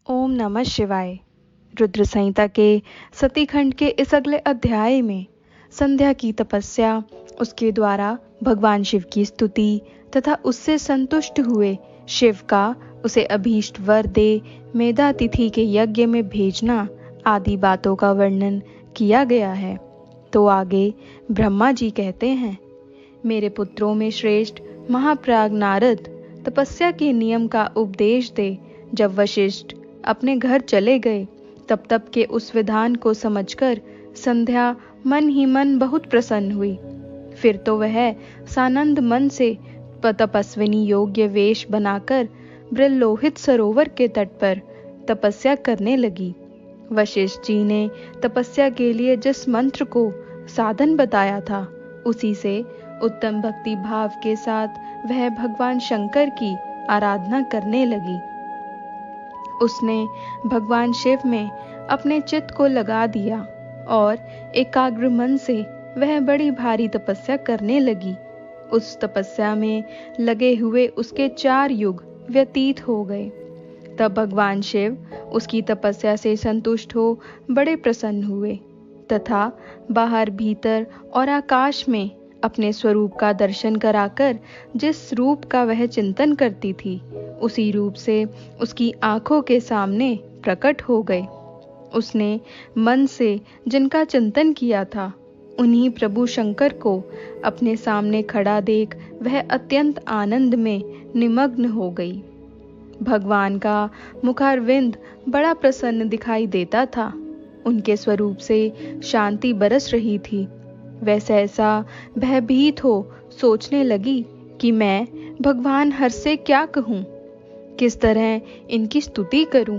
ओम नमः शिवाय। रुद्र संहिता के सतीखंड के इस अगले अध्याय में संध्या की तपस्या, उसके द्वारा भगवान शिव की स्तुति तथा उससे संतुष्ट हुए शिव का उसे अभीष्ट वर दे मेधातिथि के यज्ञ में भेजना आदि बातों का वर्णन किया गया है। तो आगे ब्रह्मा जी कहते हैं, मेरे पुत्रों में श्रेष्ठ महाप्राग नारद तपस्या के नियम का उपदेश दे। जब वशिष्ठ अपने घर चले गए तब के उस विधान को समझकर संध्या मन ही मन बहुत प्रसन्न हुई। फिर तो वह सानंद मन से तपस्विनी योग्य वेश बनाकर ब्रह्मलोहित सरोवर के तट पर तपस्या करने लगी। वशिष्ठ जी ने तपस्या के लिए जिस मंत्र को साधन बताया था, उसी से उत्तम भक्ति भाव के साथ वह भगवान शंकर की आराधना करने लगी। उसने भगवान शिव में अपने चित्त को लगा दिया और एकाग्र मन से वह बड़ी भारी तपस्या करने लगी। उस तपस्या में लगे हुए उसके 4 युग व्यतीत हो गए। तब भगवान शिव उसकी तपस्या से संतुष्ट हो बड़े प्रसन्न हुए तथा बाहर भीतर और आकाश में अपने स्वरूप का दर्शन कराकर जिस रूप का वह चिंतन करती थी, उसी रूप से उसकी आंखों के सामने प्रकट हो गए। उसने मन से जिनका चिंतन किया था, उन्हीं प्रभु शंकर को अपने सामने खड़ा देख वह अत्यंत आनंद में निमग्न हो गई। भगवान का मुखारविंद बड़ा प्रसन्न दिखाई देता था। उनके स्वरूप से शांति बरस रही थी। वह सहसा भयभीत हो सोचने लगी कि मैं भगवान हर से क्या कहूँ, किस तरह इनकी स्तुति करूं।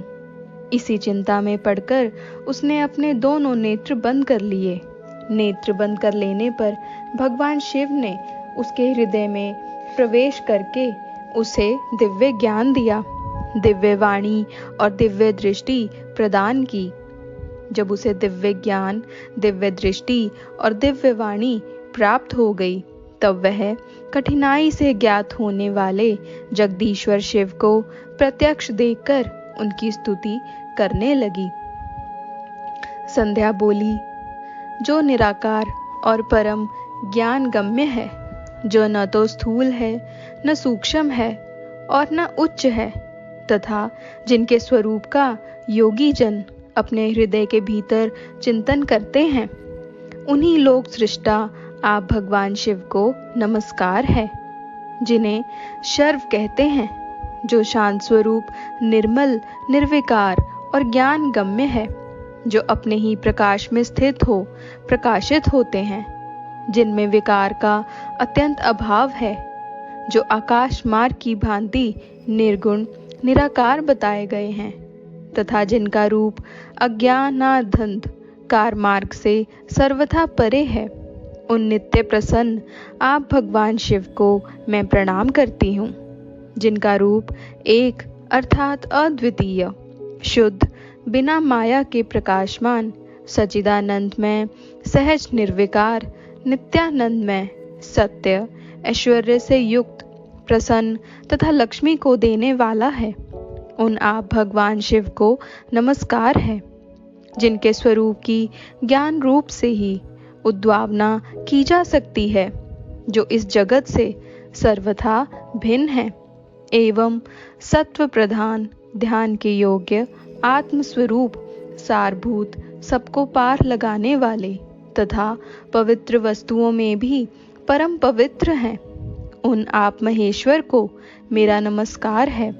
इसी चिंता में पड़कर उसने अपने दोनों नेत्र बंद कर लिए। नेत्र बंद कर लेने पर भगवान शिव ने उसके हृदय में प्रवेश करके उसे दिव्य ज्ञान दिया, दिव्य वाणी और दिव्य दृष्टि प्रदान की। जब उसे दिव्य ज्ञान, दिव्य दृष्टि और दिव्य वाणी प्राप्त हो गई, तब वह कठिनाई से ज्ञात होने वाले जगदीश्वर शिव को प्रत्यक्ष देखकर उनकी स्तुति करने लगी। संध्या बोली, जो निराकार और परम ज्ञान गम्य है, जो न तो स्थूल है, न सूक्ष्म है और न उच्च है, तथा जिनके स्वरूप का योगी जन अपने हृदय के भीतर चिंतन करते हैं, उन्हीं लोक सृष्टा आप भगवान शिव को नमस्कार है। जिन्हें शर्व कहते हैं, जो शांत स्वरूप, निर्मल, निर्विकार और ज्ञान गम्य है, जो अपने ही प्रकाश में स्थित हो प्रकाशित होते हैं, जिनमें विकार का अत्यंत अभाव है, जो आकाश मार्ग की भांति निर्गुण निराकार बताए गए हैं, तथा जिनका रूप अज्ञानाधंध कार मार्ग से सर्वथा परे है, उन नित्य प्रसन्न आप भगवान शिव को मैं प्रणाम करती हूँ। जिनका रूप एक अर्थात अद्वितीय, शुद्ध, बिना माया के प्रकाशमान, सच्चिदानंदमय, सहज निर्विकार, नित्यानंदमय, सत्य, ऐश्वर्य से युक्त, प्रसन्न तथा लक्ष्मी को देने वाला है, उन आप भगवान शिव को नमस्कार है। जिनके स्वरूप की ज्ञान रूप से ही उद्भावना की जा सकती है, जो इस जगत से सर्वथा भिन्न है, एवं सत्व प्रधान, ध्यान के योग्य, आत्मस्वरूप, सारभूत, सबको पार लगाने वाले तथा पवित्र वस्तुओं में भी परम पवित्र हैं, उन आप महेश्वर को मेरा नमस्कार है।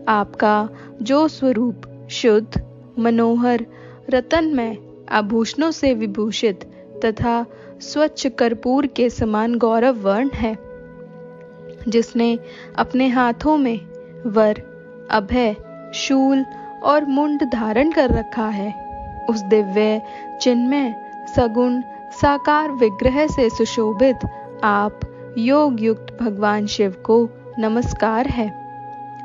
आपका जो स्वरूप शुद्ध, मनोहर, रतनमय, आभूषणों से विभूषित तथा स्वच्छ कर्पूर के समान गौरव वर्ण है, जिसने अपने हाथों में वर, अभय, शूल और मुंड धारण कर रखा है, उस दिव्य, चिन्मय, सगुण, साकार विग्रह से सुशोभित आप योग युक्त भगवान शिव को नमस्कार है।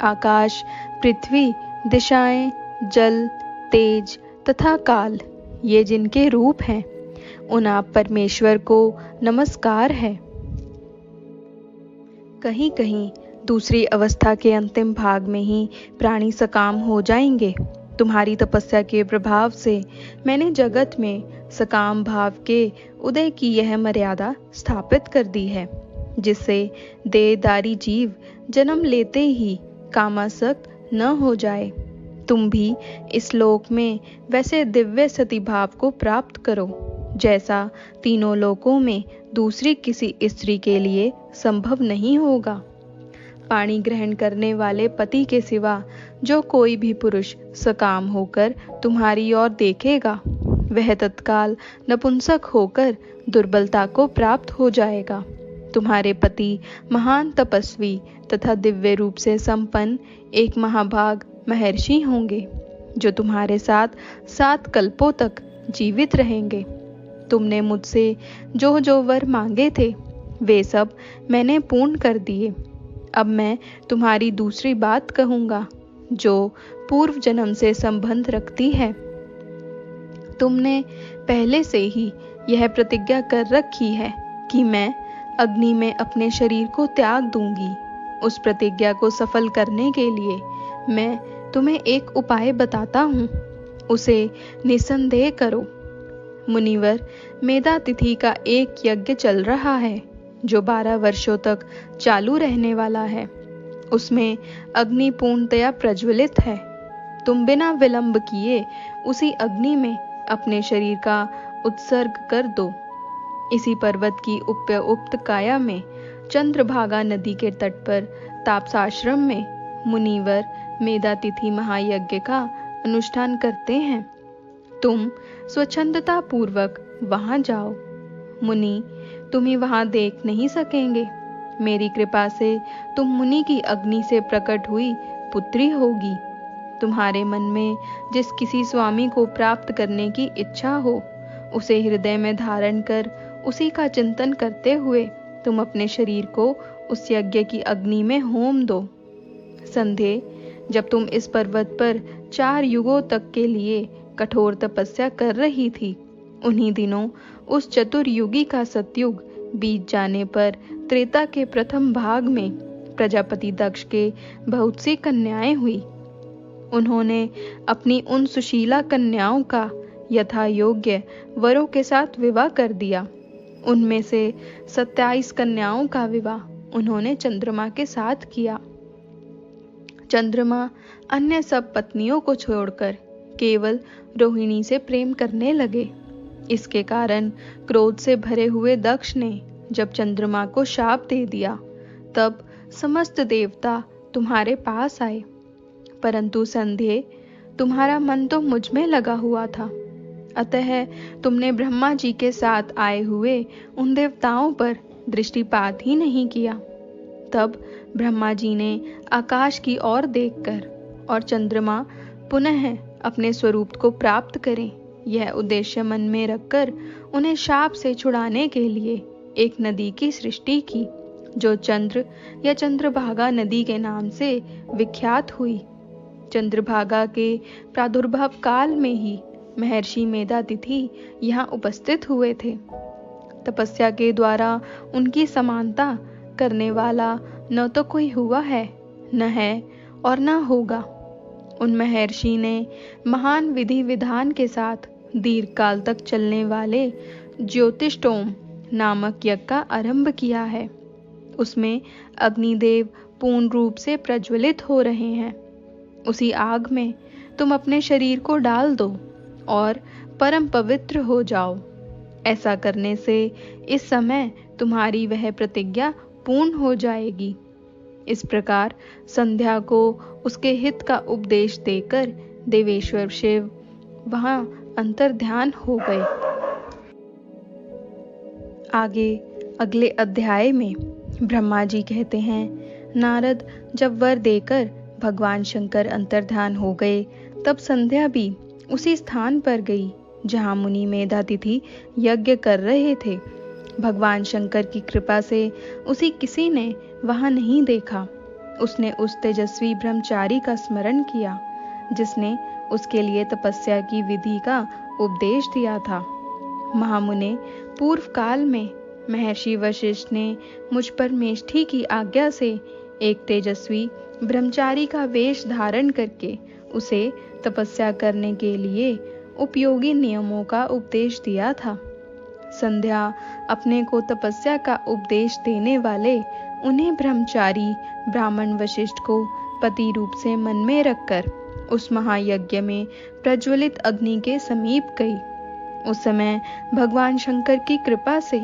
आकाश, पृथ्वी, दिशाएं, जल, तेज तथा काल, ये जिनके रूप हैं, उन आप परमेश्वर को नमस्कार है। कहीं कहीं दूसरी अवस्था के अंतिम भाग में ही प्राणी सकाम हो जाएंगे। तुम्हारी तपस्या के प्रभाव से मैंने जगत में सकाम भाव के उदय की यह मर्यादा स्थापित कर दी है, जिससे देहधारी जीव जन्म लेते ही कामासक्त न हो जाए। तुम भी इस लोक में वैसे दिव्य सती भाव को प्राप्त करो जैसा तीनों लोकों में दूसरी किसी स्त्री के लिए संभव नहीं होगा। पाणी ग्रहण करने वाले पति के सिवा जो कोई भी पुरुष सकाम होकर तुम्हारी ओर देखेगा, वह तत्काल नपुंसक होकर दुर्बलता को प्राप्त हो जाएगा। तुम्हारे पति महान तपस्वी तथा दिव्य रूप से संपन्न एक महाभाग महर्षि होंगे, जो तुम्हारे साथ 7 कल्पों तक जीवित रहेंगे। तुमने मुझसे जो जो वर मांगे थे, वे सब मैंने पूर्ण कर दिए। अब मैं तुम्हारी दूसरी बात कहूंगा, जो पूर्व जन्म से संबंध रखती है। तुमने पहले से ही यह प्रतिज्ञा कर रखी है कि मैं अग्नि में अपने शरीर को त्याग दूंगी। उस प्रतिज्ञा को सफल करने के लिए मैं तुम्हें एक उपाय बताता हूँ, उसे निसंदेह करो। मुनिवर, मेधा तिथि का एक यज्ञ चल रहा है, जो 12 वर्षों तक चालू रहने वाला है। उसमें अग्नि पूर्णतया प्रज्वलित है। तुम बिना विलंब किए उसी अग्नि में अपने शरीर का उत्सर्ग कर दो। इसी पर्वत की उक्त काया में चंद्रभागा नदी के तट पर तापसाश्रम में मुनिवर मेधातिथि महायज्ञ का अनुष्ठान करते हैं। तुम स्वच्छंदता पूर्वक वहां जाओ। मुनि तुम्हें वहां देख नहीं सकेंगे। मेरी कृपा से तुम मुनि की अग्नि से प्रकट हुई पुत्री होगी। तुम्हारे मन में जिस किसी स्वामी को प्राप्त करने की इच्छा हो, उसे हृदय में धारण कर उसी का चिंतन करते हुए तुम अपने शरीर को उस यज्ञ की अग्नि में होम दो। संध्या, जब तुम इस पर्वत पर 4 युगों तक के लिए कठोर तपस्या कर रही थी, उन्हीं दिनों उस चतुर्युगी का सतयुग बीत जाने पर त्रेता के प्रथम भाग में प्रजापति दक्ष के बहुत सी कन्याएं हुई। उन्होंने अपनी उन सुशीला कन्याओं का यथा योग्य वरों के साथ विवाह कर दिया। उनमें से 27 कन्याओं का विवाह उन्होंने चंद्रमा के साथ किया। चंद्रमा अन्य सब पत्नियों को छोड़कर केवल रोहिणी से प्रेम करने लगे। इसके कारण क्रोध से भरे हुए दक्ष ने जब चंद्रमा को शाप दे दिया, तब समस्त देवता तुम्हारे पास आए। परंतु संध्या, तुम्हारा मन तो मुझ में लगा हुआ था, अतः तुमने ब्रह्मा जी के साथ आए हुए उन देवताओं पर दृष्टिपात ही नहीं किया। तब ब्रह्मा जी ने आकाश की ओर देखकर और चंद्रमा पुनः अपने स्वरूप को प्राप्त करें, यह उद्देश्य मन में रखकर उन्हें शाप से छुड़ाने के लिए एक नदी की सृष्टि की, जो चंद्र या चंद्रभागा नदी के नाम से विख्यात हुई। चंद्रभागा के प्रादुर्भाव काल में ही महर्षि मेधातिथि यहाँ उपस्थित हुए थे। तपस्या के द्वारा उनकी समानता करने वाला न तो कोई हुआ है, न है और न होगा। उन महर्षि ने महान विधि विधान के साथ दीर्घ काल तक चलने वाले ज्योतिष्टोम नामक यज्ञ का आरंभ किया है। उसमें अग्निदेव पूर्ण रूप से प्रज्वलित हो रहे हैं। उसी आग में तुम अपने शरीर को डाल दो और परम पवित्र हो जाओ। ऐसा करने से इस समय तुम्हारी वह प्रतिज्ञा पूर्ण हो जाएगी। इस प्रकार संध्या को उसके हित का उपदेश देकर देवेश्वर शिव वहां अंतर्ध्यान हो गए। आगे अगले अध्याय में ब्रह्मा जी कहते हैं, नारद जब वर देकर भगवान शंकर अंतर्ध्यान हो गए, तब संध्या भी उसी स्थान पर गई जहां मुनि मेधातिथि यज्ञ कर रहे थे। भगवान शंकर की कृपा से उसी किसी ने वहां नहीं देखा। उसने उस तेजस्वी ब्रह्मचारी का स्मरण किया जिसने उसके लिए तपस्या की विधि का उपदेश दिया था। महामुने, पूर्व काल में महर्षि वशिष्ठ ने मुझ पर मेष्ठी की आज्ञा से एक तेजस्वी ब्रह्मचारी का वेश धारण करके उसे तपस्या करने के लिए उपयोगी नियमों का उपदेश दिया था। संध्या अपने को तपस्या का उपदेश देने वाले उन्हें ब्रह्मचारी ब्राह्मण वशिष्ठ को पति रूप से मन में रखकर उस महायज्ञ में प्रज्वलित अग्नि के समीप गई। उस समय भगवान शंकर की कृपा से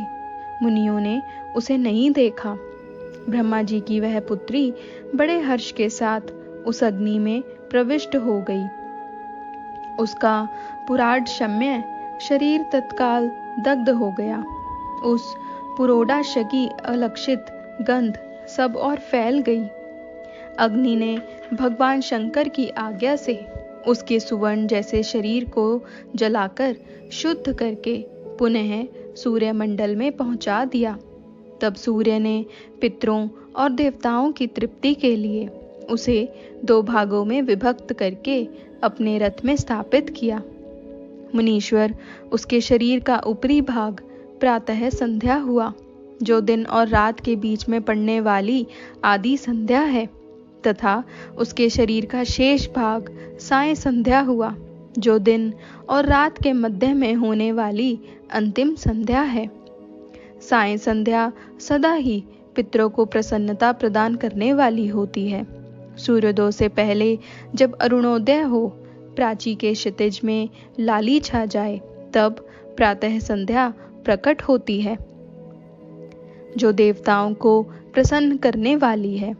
मुनियों ने उसे नहीं देखा। ब्रह्मा जी की वह पुत्री बड़े हर्ष के साथ उस अग्नि में प्रविष्ट हो गई। उसका पुराढ़ शरीर तत्काल दग्ध हो गया। उस पुरोडाश की अलक्षित गंध सब और फैल गई। अग्नि ने भगवान शंकर की आज्ञा से उसके सुवर्ण जैसे शरीर को जलाकर शुद्ध करके पुनः सूर्यमंडल में पहुंचा दिया। तब सूर्य ने पितरों और देवताओं की तृप्ति के लिए उसे 2 भागों में विभक्त करके अपने रथ में स्थापित किया। मुनीश्वर उसके शरीर का ऊपरी भाग प्रातः संध्या हुआ, जो दिन और रात के बीच में पड़ने वाली आदि संध्या है, तथा उसके शरीर का शेष भाग साय संध्या हुआ, जो दिन और रात के मध्य में होने वाली अंतिम संध्या है। साय संध्या सदा ही पितरों को प्रसन्नता प्रदान करने वाली होती है। सूर्योदय से पहले जब अरुणोदय हो, प्राची के क्षितिज में लाली छा जाए, तब प्रातः संध्या प्रकट होती है, जो देवताओं को प्रसन्न करने वाली है।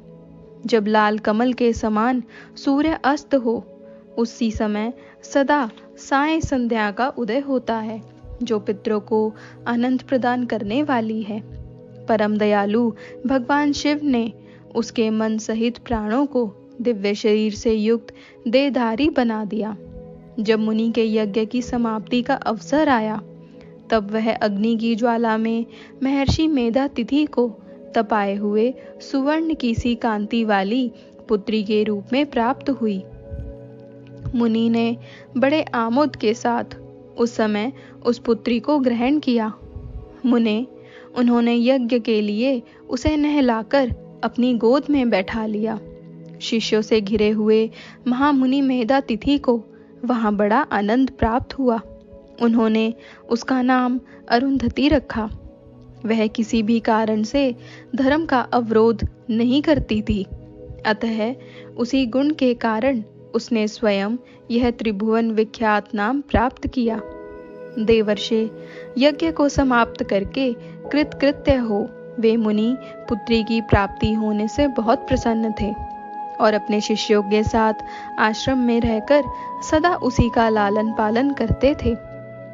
जब लाल कमल के समान सूर्य अस्त हो, उसी समय सदा साय संध्या का उदय होता है, जो पितरों को आनंद प्रदान करने वाली है। परम दयालु भगवान शिव ने उसके मन सहित प्राणों को दिव्य शरीर से युक्त देहधारी बना दिया। जब मुनि के यज्ञ की समाप्ति का अवसर आया, तब वह अग्नि की ज्वाला में महर्षि मेधातिथि को तपाए हुए सुवर्ण की सी कांति वाली पुत्री के रूप में प्राप्त हुई। मुनि ने बड़े आमोद के साथ उस समय उस पुत्री को ग्रहण किया। उन्होंने यज्ञ के लिए उसे नहलाकर अपनी गोद में बैठा लिया। शिष्यों से घिरे हुए महामुनि मेधातिथि को वहां बड़ा आनंद प्राप्त हुआ। उन्होंने उसका नाम अरुंधति रखा। वह किसी भी कारण से धर्म का अवरोध नहीं करती थी, अतः उसी गुण के कारण उसने स्वयं यह त्रिभुवन विख्यात नाम प्राप्त किया। देवर्षि यज्ञ को समाप्त करके कृतकृत्य हो वे मुनि पुत्री की प्राप्ति होने से बहुत प्रसन्न थे और अपने शिष्यों के साथ आश्रम में रहकर सदा उसी का लालन पालन करते थे।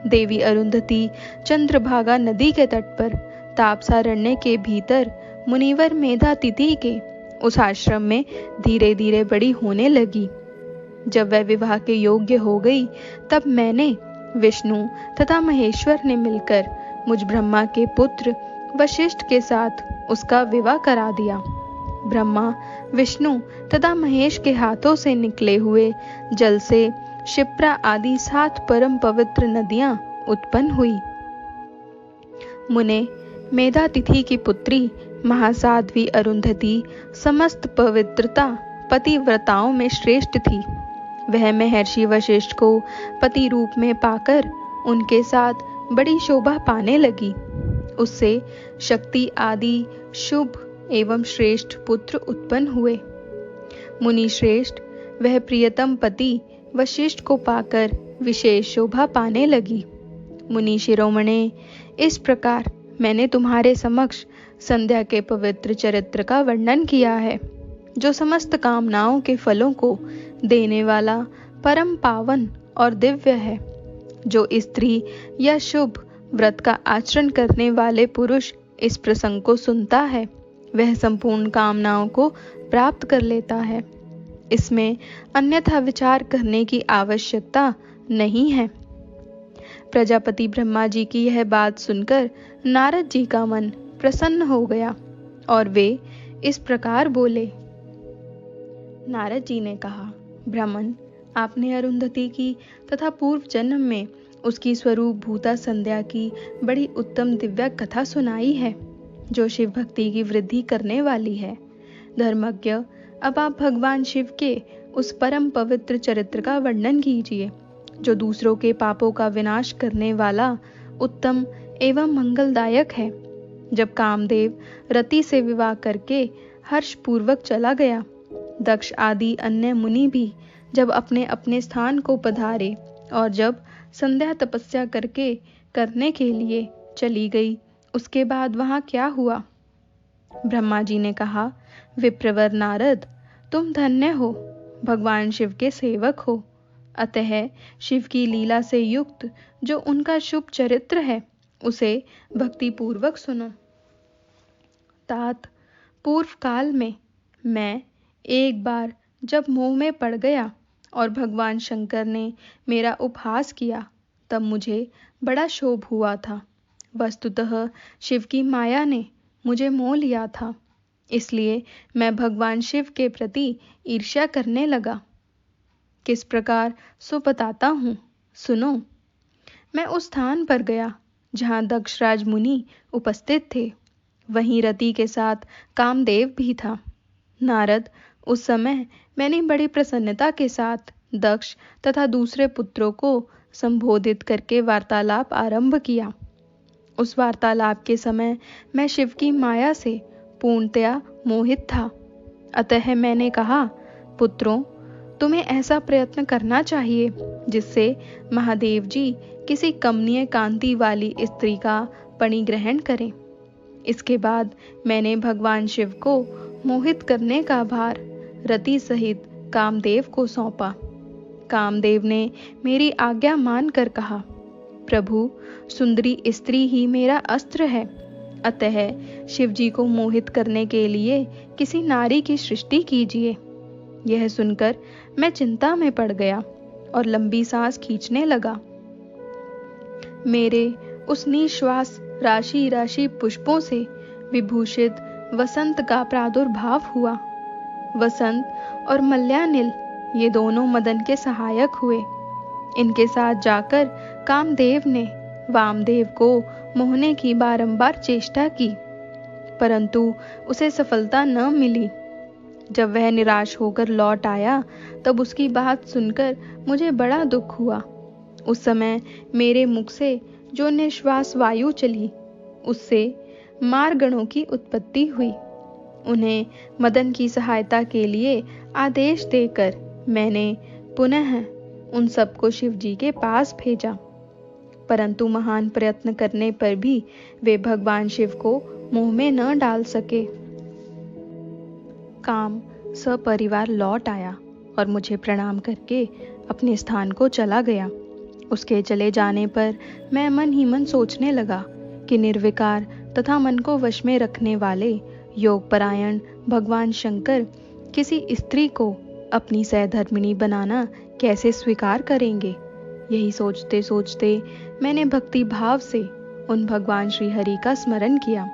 देवी अरुंधति चंद्रभागा नदी के तट पर तापसारण्य के भीतर मुनिवर मेधातिथि के उस आश्रम में धीरे धीरे बड़ी होने लगी। जब वह विवाह के योग्य हो गई, तब मैंने, विष्णु तथा महेश्वर ने मिलकर मुझ ब्रह्मा के पुत्र वशिष्ठ के साथ उसका विवाह करा दिया। ब्रह्मा, विष्णु तथा महेश के हाथों से निकले हुए जल से क्षिप्रा आदि 7 परम पवित्र नदियां उत्पन्न हुई। मुने, मेधातिथि की पुत्री महासाध्वी अरुंधति समस्त पवित्रता पतिव्रताओं में श्रेष्ठ थी। वह महर्षि वशिष्ठ को पति रूप में पाकर उनके साथ बड़ी शोभा पाने लगी। उससे शक्ति आदि शुभ एवं श्रेष्ठ पुत्र उत्पन्न हुए। मुनि श्रेष्ठ वह प्रियतम पति वशिष्ठ को पाकर विशेष शोभा पाने लगी। मुनि शिरोमणे, इस प्रकार मैंने तुम्हारे समक्ष संध्या के पवित्र चरित्र का वर्णन किया है, जो समस्त कामनाओं के फलों को देने वाला परम पावन और दिव्य है। जो स्त्री या शुभ व्रत का आचरण करने वाले पुरुष इस प्रसंग को सुनता है, वह संपूर्ण कामनाओं को प्राप्त कर लेता है। इसमें अन्यथा विचार करने की आवश्यकता नहीं है। प्रजापति ब्रह्मा जी की यह बात सुनकर नारद जी का मन प्रसन्न हो गया और वे इस प्रकार बोले। नारद जी ने कहा, ब्राह्मण, आपने अरुंधति की तथा पूर्व जन्म में उसकी स्वरूप भूता संध्या की बड़ी उत्तम दिव्य कथा सुनाई है, जो शिव भक्ति की वृद्धि करने वाली है। धर्मज्ञ, अब आप भगवान शिव के उस परम पवित्र चरित्र का वर्णन कीजिए जो दूसरों के पापों का विनाश करने वाला उत्तम एवं मंगलदायक है। जब कामदेव रति से विवाह करके हर्षपूर्वक चला गया, दक्ष आदि अन्य मुनि भी जब अपने अपने स्थान को पधारे और जब संध्या तपस्या करने के लिए चली गई, उसके बाद वहां क्या हुआ? ब्रह्मा जी ने कहा, विप्रवर नारद, तुम धन्य हो, भगवान शिव के सेवक हो। अतः शिव की लीला से युक्त जो उनका शुभ चरित्र है, उसे भक्ति पूर्वक सुनो। तात, पूर्व काल में मैं एक बार जब मोह में पड़ गया और भगवान शंकर ने मेरा उपहास किया, तब मुझे बड़ा क्षोभ हुआ था। वस्तुतः शिव की माया ने मुझे मोह लिया था, इसलिए मैं भगवान शिव के प्रति ईर्ष्या करने लगा। किस प्रकार सो बताता हूँ, सुनो। मैं उस स्थान पर गया जहाँ दक्षराज मुनि उपस्थित थे। वहीं रति के साथ कामदेव भी था। नारद, उस समय मैंने बड़ी प्रसन्नता के साथ दक्ष तथा दूसरे पुत्रों को संबोधित करके वार्तालाप आरंभ किया। उस वार्तालाप के समय मैं शिव की माया से पूर्णतया मोहित था। अतः मैंने कहा, पुत्रों, तुम्हें ऐसा प्रयत्न करना चाहिए जिससे महादेव जी किसी कमनीय कांति वाली स्त्री का परिग्रहण करें। इसके बाद मैंने भगवान शिव को मोहित करने का भार रति सहित कामदेव को सौंपा। कामदेव ने मेरी आज्ञा मानकर कहा, प्रभु, सुंदरी स्त्री ही मेरा अस्त्र है। अतः शिव जी को मोहित करने के लिए किसी नारी की सृष्टि कीजिए। यह सुनकर मैं चिंता में पड़ गया और लंबी सांस खींचने लगा। मेरे उस निश्वास राशि राशि पुष्पों से विभूषित वसंत का प्रादुर्भाव हुआ। वसंत और मल्यानिल ये दोनों मदन के सहायक हुए। इनके साथ जाकर कामदेव ने वामदेव को मोहने की बारंबार चेष्टा की, परंतु उसे सफलता न मिली। जब वह निराश होकर लौट आया, तब उसकी बात सुनकर मुझे बड़ा दुख हुआ। उस समय मेरे मुख से जो निश्वास वायु चली, उससे मारगणों की उत्पत्ति हुई। उन्हें मदन की सहायता के लिए आदेश देकर मैंने पुनः उन सबको शिव जी के पास भेजा, परंतु महान प्रयत्न करने पर भी वे भगवान शिव को मोह में न डाल सके। काम सपरिवार लौट आया और मुझे प्रणाम करके अपने स्थान को चला गया। उसके चले जाने पर मैं मन ही मन सोचने लगा कि निर्विकार तथा मन को वश में रखने वाले योगपरायण भगवान शंकर किसी स्त्री को अपनी सहधर्मिणी बनाना कैसे स्वीकार करेंगे। यही सोचते सोचते मैंने भक्ति भाव से उन भगवान श्री हरि का स्मरण किया,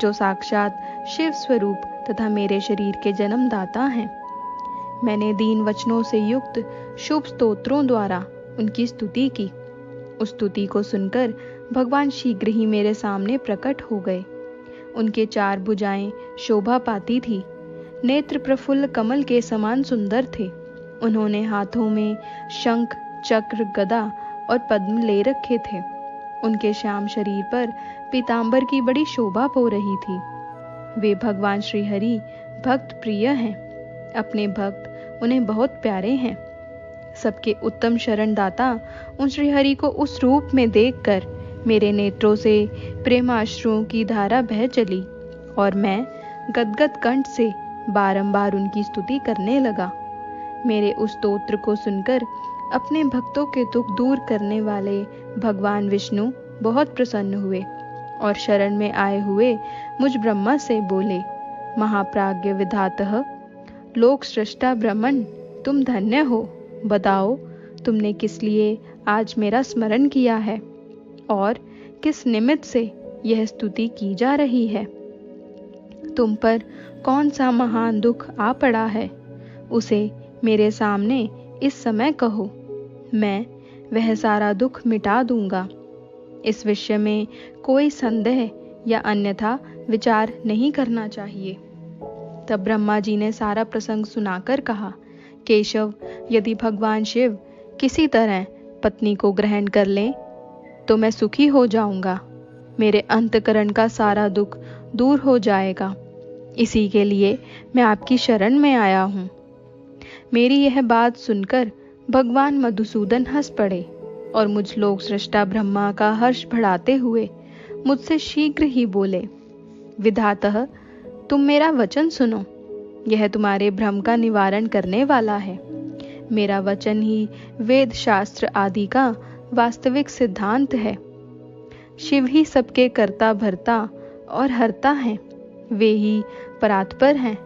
जो साक्षात शिव स्वरूप तथा मेरे शरीर के जन्मदाता हैं। मैंने दीन वचनों से युक्त शुभ स्तोत्रों द्वारा उनकी स्तुति की। उस स्तुति को सुनकर भगवान शीघ्र ही मेरे सामने प्रकट हो गए। उनके चार भुजाएं शोभा पाती थी, नेत्र प्रफुल्ल कमल के समान सुंदर थे। उन्होंने हाथों में शंख, चक्र, गदा और पद्म ले रखे थे। उनके श्याम शरीर पर पीतांबर की बड़ी शोभा हो रही थी। वे भगवान श्री हरि भक्त प्रिय हैं। अपने भक्त उन्हें बहुत प्यारे हैं। सबके उत्तम शरणदाता उन श्री हरि को उस रूप में देखकर मेरे नेत्रों से प्रेमाश्रुओं की धारा बह चली और मैं गदगद कंठ से बारंबार उनकी स्तुति करने लगा। मेरे उस स्तोत्र को सुनकर अपने भक्तों के दुख दूर करने वाले भगवान विष्णु बहुत प्रसन्न हुए और शरण में आए हुए मुझ ब्रह्मा से बोले, महाप्राज्ञ विधातः, लोक सृष्टा ब्रह्मन, तुम धन्य हो। बताओ, तुमने किस लिए आज मेरा स्मरण किया है और किस निमित्त से यह स्तुति की जा रही है। तुम पर कौन सा महान दुख आ पड़ा है, उसे मेरे सामने इस समय कहो। मैं वह सारा दुख मिटा दूंगा। इस विषय में कोई संदेह या अन्यथा विचार नहीं करना चाहिए। तब ब्रह्मा जी ने सारा प्रसंग सुनाकर कहा, केशव, यदि भगवान शिव किसी तरह पत्नी को ग्रहण कर लें तो मैं सुखी हो जाऊंगा, मेरे अंतकरण का सारा दुख दूर हो जाएगा। इसी के लिए मैं आपकी शरण में आया हूँ। मेरी यह बात सुनकर भगवान मधुसूदन हंस पड़े और मुझ लोक सृष्टा ब्रह्मा का हर्ष बढ़ाते हुए मुझसे शीघ्र ही बोले, विधातः, तुम मेरा वचन सुनो, यह तुम्हारे भ्रम का निवारण करने वाला है। मेरा वचन ही वेद शास्त्र आदि का वास्तविक सिद्धांत है। शिव ही सबके कर्ता भरता और हरता हैं, वे ही परात्पर हैं।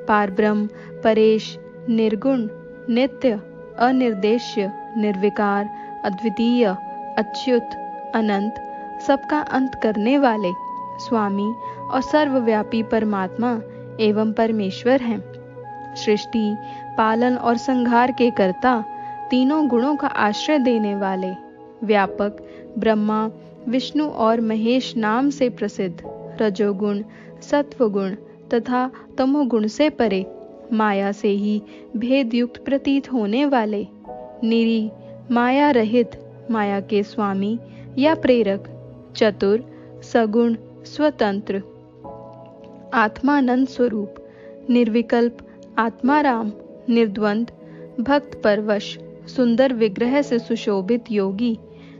पारब्रह्म, परेश, निर्गुण, नित्य, अनिर्देश्य, निर्विकार, अद्वितीय, अच्युत, अनंत, सबका अंत करने वाले स्वामी और सर्वव्यापी परमात्मा एवं परमेश्वर हैं। सृष्टि, पालन और संहार के कर्ता, तीनों गुणों का आश्रय देने वाले, व्यापक, ब्रह्मा, विष्णु और महेश नाम से प्रसिद्ध, रजोगुण, सत्वगुण तथा तमोगुण से परे, माया से ही भेद युक्त प्रतीत होने वाले, निरी, माया रहित, माया के स्वामी या प्रेरक, चतुर, सगुण, स्वतंत्र, आत्मानंद स्वरूप, निर्विकल्प, आत्माराम, निर्द्वंद, भक्त परवश, सुंदर विग्रह से सुशोभित योगी,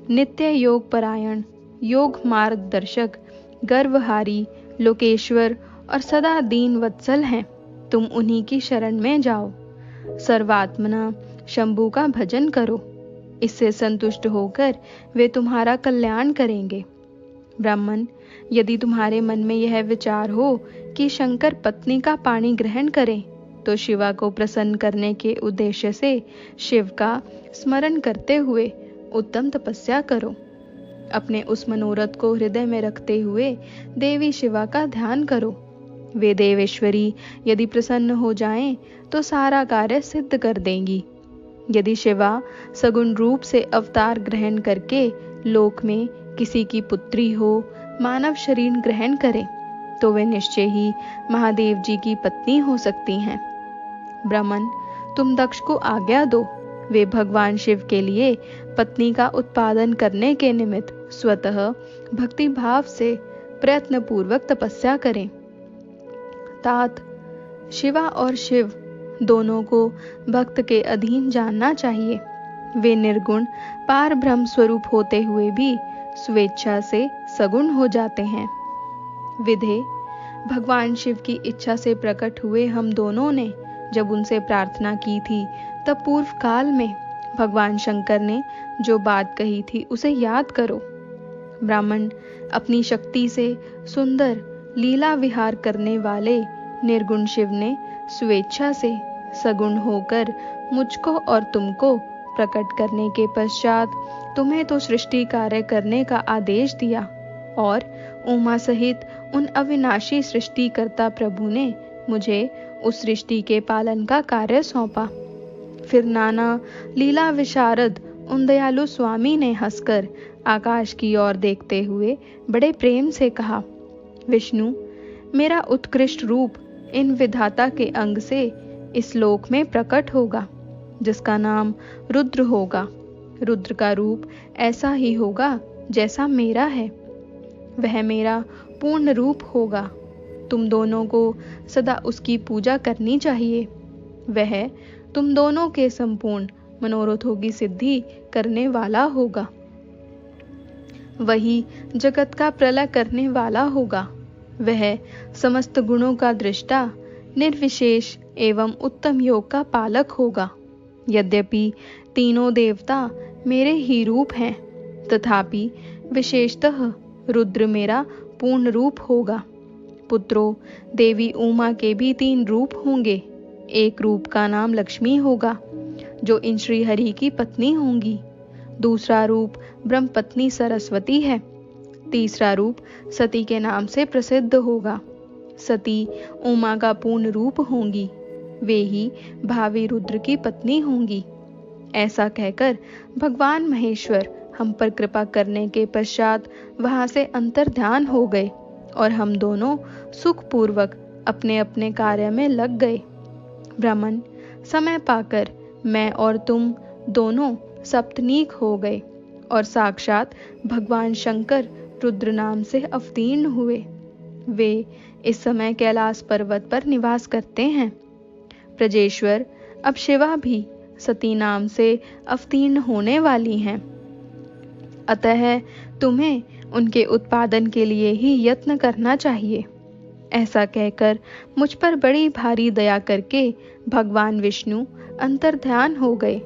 नित्य योग परायण, योग मार्गदर्शक, गर्वहारी, लोकेश्वर और सदा दीन वत्सल हैं। तुम उन्हीं की शरण में जाओ। सर्वात्मना शंभु का भजन करो, इससे संतुष्ट होकर वे तुम्हारा कल्याण करेंगे। ब्राह्मण, यदि तुम्हारे मन में यह विचार हो कि शंकर पत्नी का पानी ग्रहण करें, तो शिवा को प्रसन्न करने के उद्देश्य से शिव का स्मरण करते हुए उत्तम तपस्या करो। अपने उस मनोरथ को हृदय में रखते हुए देवी शिवा का ध्यान करो। वे देवेश्वरी यदि प्रसन्न हो जाएं, तो सारा कार्य सिद्ध कर देंगी। यदि शिवा सगुण रूप से अवतार ग्रहण करके लोक में किसी की पुत्री हो, मानव शरीर ग्रहण करे, तो वे निश्चय ही महादेव जी की पत्नी हो सकती हैं। ब्राह्मण, तुम दक्ष को आज्ञा दो, वे भगवान शिव के लिए पत्नी का उत्पादन करने के निमित्त स्वतः भक्ति भाव से प्रयत्न पूर्वक तपस्या करें। तात, शिवा और शिव दोनों को भक्त के अधीन जानना चाहिए। वे निर्गुण पार ब्रह्म स्वरूप होते हुए भी स्वेच्छा से सगुण हो जाते हैं। विधे, भगवान शिव की इच्छा से प्रकट हुए हम दोनों ने जब उनसे प्रार्थना की थी, तब पूर्व काल में भगवान शंकर ने जो बात कही थी उसे याद करो। ब्राह्मण, अपनी शक्ति से सुंदर लीला विहार करने वाले निर्गुण शिव ने स्वेच्छा से सगुण होकर मुझको और तुमको प्रकट करने के पश्चात तुम्हें तो सृष्टि कार्य करने का आदेश दिया और उमा सहित उन अविनाशी सृष्टिकर्ता प्रभु ने मुझे उस सृष्टि के पालन का कार्य सौंपा। फिर नाना लीला विशारद उन दयालु स्वामी ने हंसकर आकाश की ओर देखते हुए बड़े प्रेम से कहा, विष्णु, मेरा उत्कृष्ट रूप इन विधाता के अंग से इस लोक में प्रकट होगा, जिसका नाम रुद्र होगा। रुद्र का रूप ऐसा ही होगा जैसा मेरा है, वह मेरा पूर्ण रूप होगा। तुम दोनों को सदा उसकी पूजा करनी चाहिए। वह तुम दोनों के संपूर्ण मनोरथों की सिद्धि करने वाला होगा। वही जगत का प्रलय करने वाला होगा। वह समस्त गुणों का दृष्टा, निर्विशेष एवं उत्तम योग का पालक होगा। यद्यपि तीनों देवता मेरे ही रूप हैं, तथापि विशेषतः रुद्र मेरा पूर्ण रूप होगा। पुत्रों, देवी उमा के भी 3 रूप होंगे। एक रूप का नाम लक्ष्मी होगा, जो इन श्री हरि की पत्नी होंगी। दूसरा रूप ब्रह्मपत्नी सरस्वती है। तीसरा रूप सती के नाम से प्रसिद्ध होगा। सती उमा का पूर्ण रूप होंगी, वे ही भावी रुद्र की पत्नी होंगी। ऐसा कहकर भगवान महेश्वर हम पर कृपा करने के पश्चात वहां से अंतर्ध्यान हो गए और हम दोनों सुखपूर्वक अपने अपने कार्य में लग गए। ब्राह्मण समय पाकर मैं और तुम दोनों सप्तनीक हो गए और साक्षात भगवान शंकर रुद्र नाम से अवतीर्ण हुए। वे इस समय कैलाश पर्वत पर निवास करते हैं। ब्रजेश्वर अब शिवा भी सती नाम से अवतीर्ण होने वाली हैं। अतः तुम्हें उनके उत्पादन के लिए ही यत्न करना चाहिए। ऐसा कहकर मुझ पर बड़ी भारी दया करके भगवान विष्णु अंतर्ध्यान हो गए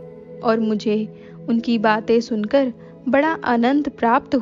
और मुझे उनकी बातें सुनकर बड़ा आनंद प्राप्त हुआ।